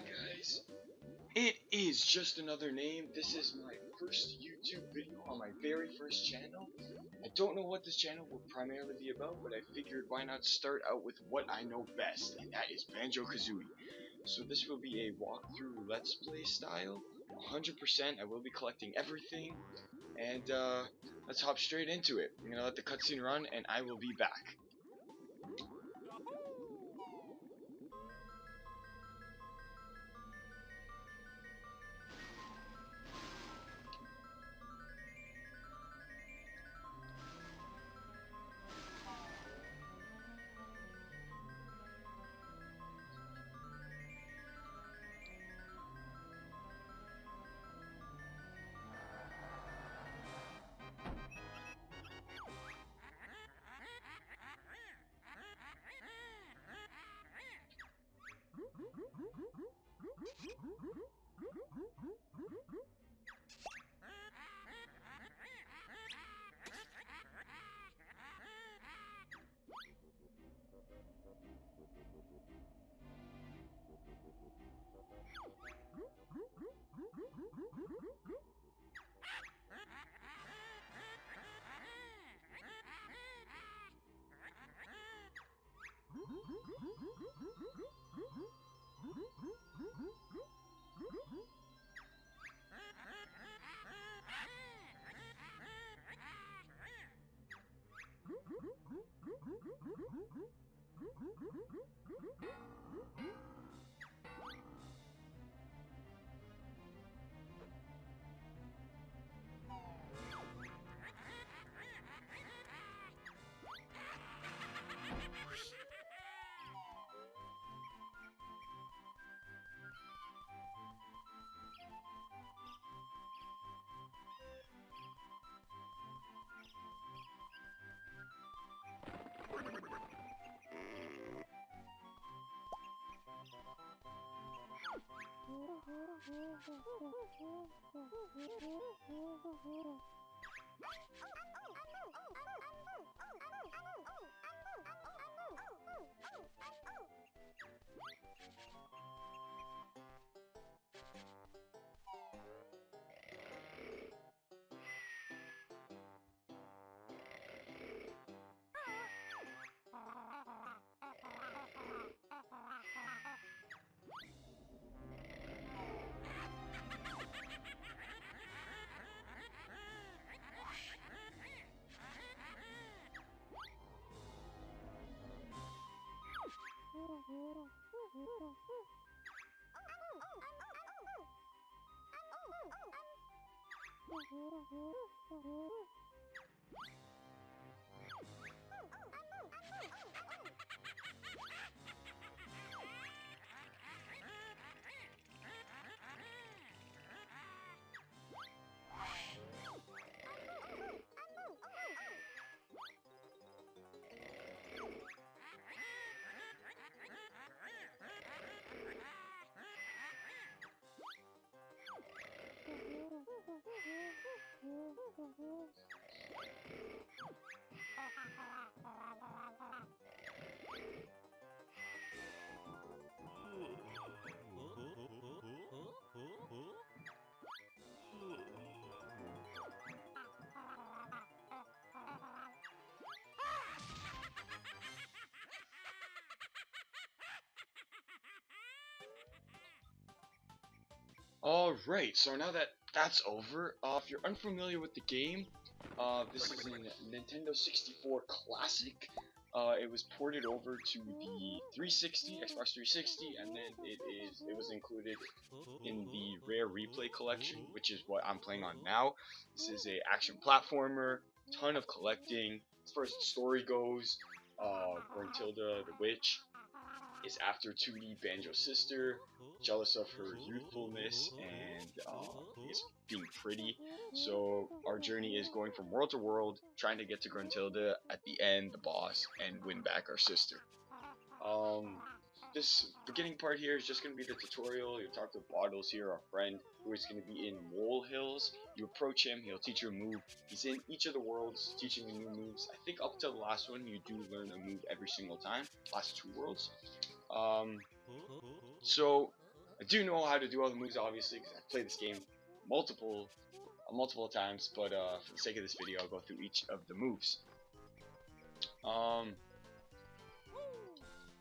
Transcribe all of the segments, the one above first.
guys, it is just another name. This is my first YouTube video on my very first channel. I don't know what this channel will primarily be about, but I figured why not start out with what I know best, and that is Banjo Kazooie. So this will be a walkthrough let's play style, 100%. I will be collecting everything, and let's hop straight into it. I'm gonna let the cutscene run, and I will be back. Alright, so now that that's over, if you're unfamiliar with the game, this is a Nintendo 64 Classic. It was ported over to the 360, Xbox 360, and then it was included in the Rare Replay collection, which is what I'm playing on now. This is a action platformer, ton of collecting. As far as the story goes, Gruntilda the Witch is after 2D Banjo's sister, jealous of her youthfulness and is being pretty. So our journey is going from world to world, trying to get to Gruntilda, at the end, the boss, and win back our sister. This beginning part here is just going to be the tutorial. You talk to Bottles here, our friend, who is going to be in Mole Hills. You approach him, he'll teach you a move. He's in each of the worlds, teaching you new moves. I think up to the last one, you do learn a move every single time. Last two worlds. So I do know how to do all the moves, obviously, because I've played this game multiple times, but for the sake of this video, I'll go through each of the moves.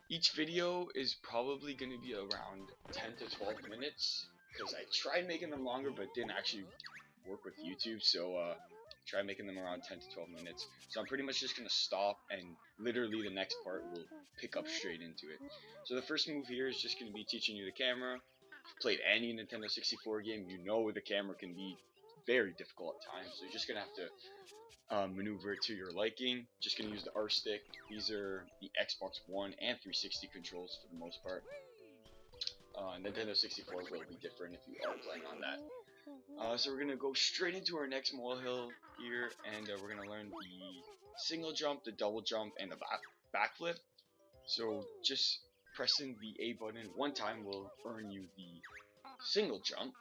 Each video is probably going to be around 10 to 12 minutes, because I tried making them longer, but didn't actually work with YouTube, so try making them around 10 to 12 minutes. So I'm pretty much just going to stop, and literally the next part will pick up straight into it. So the first move here is just going to be teaching you the camera. If you've played any Nintendo 64 game, you know the camera can be very difficult at times, so you're just going to have to maneuver it to your liking. Just going to use the R stick. These are the Xbox One and 360 controls for the most part. Nintendo 64 will be different if you are playing on that. So we're going to go straight into our next molehill here, and we're going to learn the single jump, the double jump, and the backflip. So just pressing the A button one time will earn you the single jump.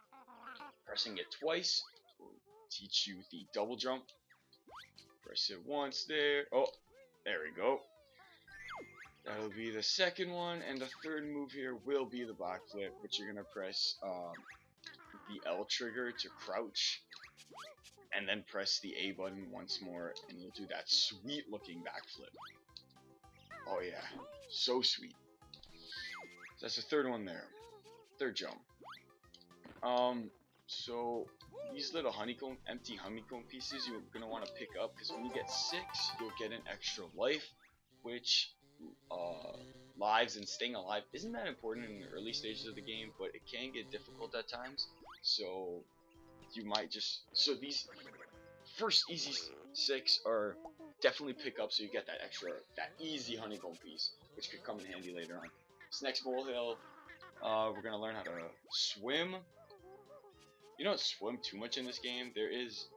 Pressing it twice will teach you the double jump. Press it once there. Oh, there we go. That'll be the second one, and the third move here will be the backflip, which you're going to press the L trigger to crouch, and then press the A button once more, and you'll do that sweet looking backflip. Oh yeah, so sweet. So that's the third one there. Third jump. So these little empty honeycomb pieces you're gonna want to pick up, because when you get 6, you'll get an extra life, which lives and staying alive isn't that important in the early stages of the game, but it can get difficult at times. So you might just these first easy 6 are definitely pick up, so you get that easy honeycomb piece, which could come in handy later on. This next molehill, we're gonna learn how to swim. You don't swim too much in this game. There is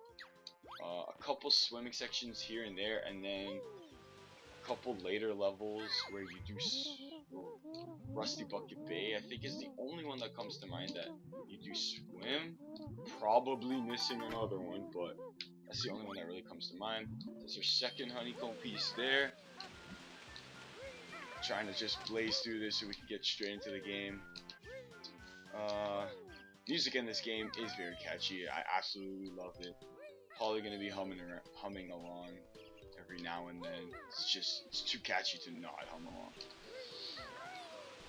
a couple swimming sections here and there, and then a couple later levels where you do Rusty Bucket Bay, I think, is the only one that comes to mind that you do swim. Probably missing another one, but that's the only one that really comes to mind. That's your second honeycomb piece there. Trying to just blaze through this so we can get straight into the game. Music in this game is very catchy. I absolutely love it. Probably gonna be humming along every now and then. It's too catchy to not hum along.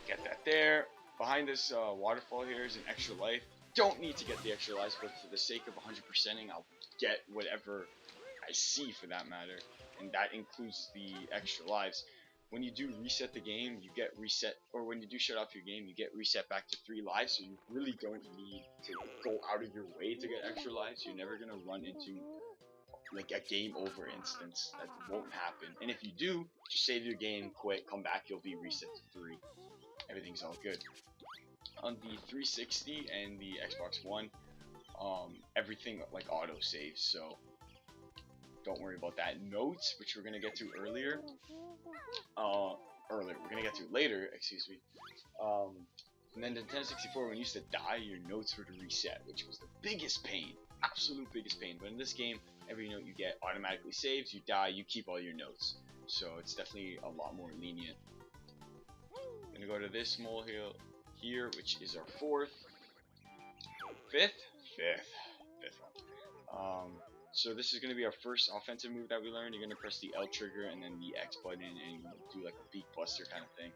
Get that there. Behind this waterfall here is an extra life. Don't need to get the extra lives, but for the sake of 100%ing, I'll get whatever I see for that matter, and that includes the extra lives. When you do reset the game, you get reset, or when you do shut off your game, you get reset back to 3 lives, so you really don't need to go out of your way to get extra lives. You're never gonna run into like a game over instance. That won't happen. And if you do, just save your game, quit, come back, you'll be reset to 3. Everything's all good. On the 360 and the Xbox One, everything like auto saves, so don't worry about that. Notes, which we're gonna get to earlier. We're gonna get to later, excuse me. And then Nintendo 64, when you used to die, your notes were to reset, which was the biggest pain, absolute biggest pain. But in this game, every note you get automatically saves. You die, you keep all your notes, so it's definitely a lot more lenient. I'm gonna go to this molehill here, which is our fifth one. So this is going to be our first offensive move that we learned. You're going to press the L trigger and then the X button, and you do like a beak buster kind of thing.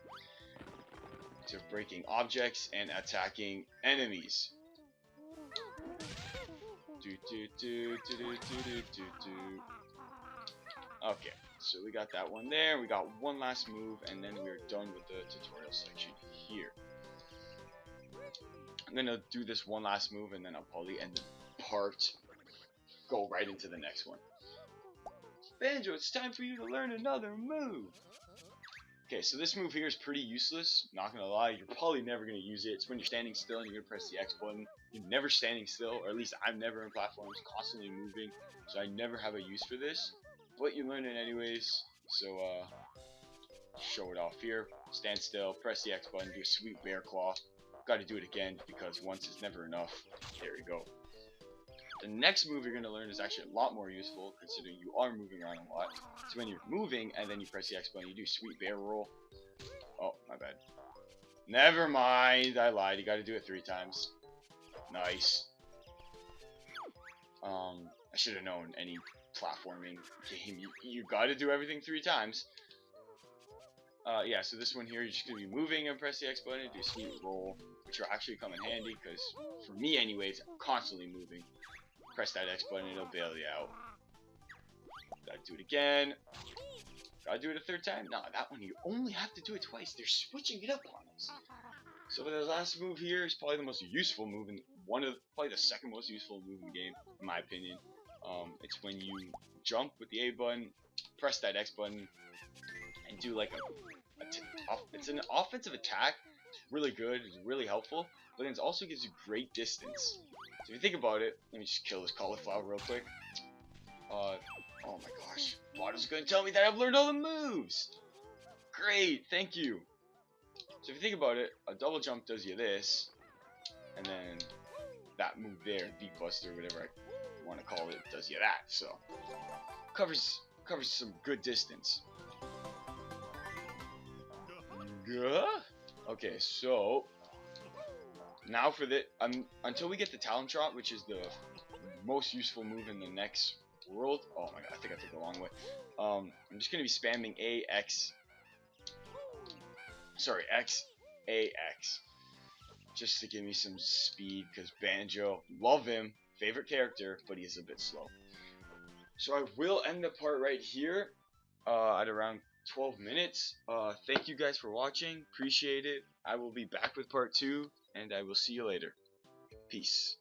So breaking objects and attacking enemies. Okay, so we got that one there. We got one last move, and then we're done with the tutorial section here. I'm going to do this one last move, and then I'll probably end the part. Go right into the next one. Banjo, it's time for you to learn another move. Okay, so this move here is pretty useless. Not gonna lie, you're probably never gonna use it. It's when you're standing still and you're gonna press the X button. You're never standing still, or at least I'm never in platforms, constantly moving, so I never have a use for this. But you learn it anyways, so show it off here. Stand still, press the X button, do a sweet bear claw. Gotta do it again because once is never enough. There we go. The next move you're going to learn is actually a lot more useful, considering you are moving around a lot. So when you're moving and then you press the X button, you do sweet bear roll. Oh, my bad. Never mind, I lied. You gotta do it 3 times. Nice. I should have known any platforming game. You gotta do everything 3 times. Yeah, so this one here, you're just gonna be moving and press the X button, do a sweet roll, which will actually come in handy, because for me anyways, I'm constantly moving. Press that X button, it'll bail you out. Gotta do it again. Gotta do it a 3rd time. Nah, that one you only have to do it twice. They're switching it up on us. So the last move here is probably the most useful move, and probably the 2nd most useful move in the game, in my opinion. It's when you jump with the A button, press that X button, and do like it's an offensive attack. It's really good. It's really helpful, but then it also gives you great distance. So if you think about it, let me just kill this cauliflower real quick. Oh my gosh, Water's gonna tell me that I've learned all the moves. Great, thank you. So if you think about it, a double jump does you this, and then that move there, Beak Buster, whatever I want to call it, does you that. So covers some good distance. Okay, so now for the until we get the Talon Trot, which is the most useful move in the next world. Oh my god, I think I took the long way. I'm just gonna be spamming X, just to give me some speed, because Banjo, love him, favorite character, but he's a bit slow. So I will end the part right here at around 12 minutes. Thank you guys for watching. Appreciate it. I will be back with part 2, and I will see you later. Peace.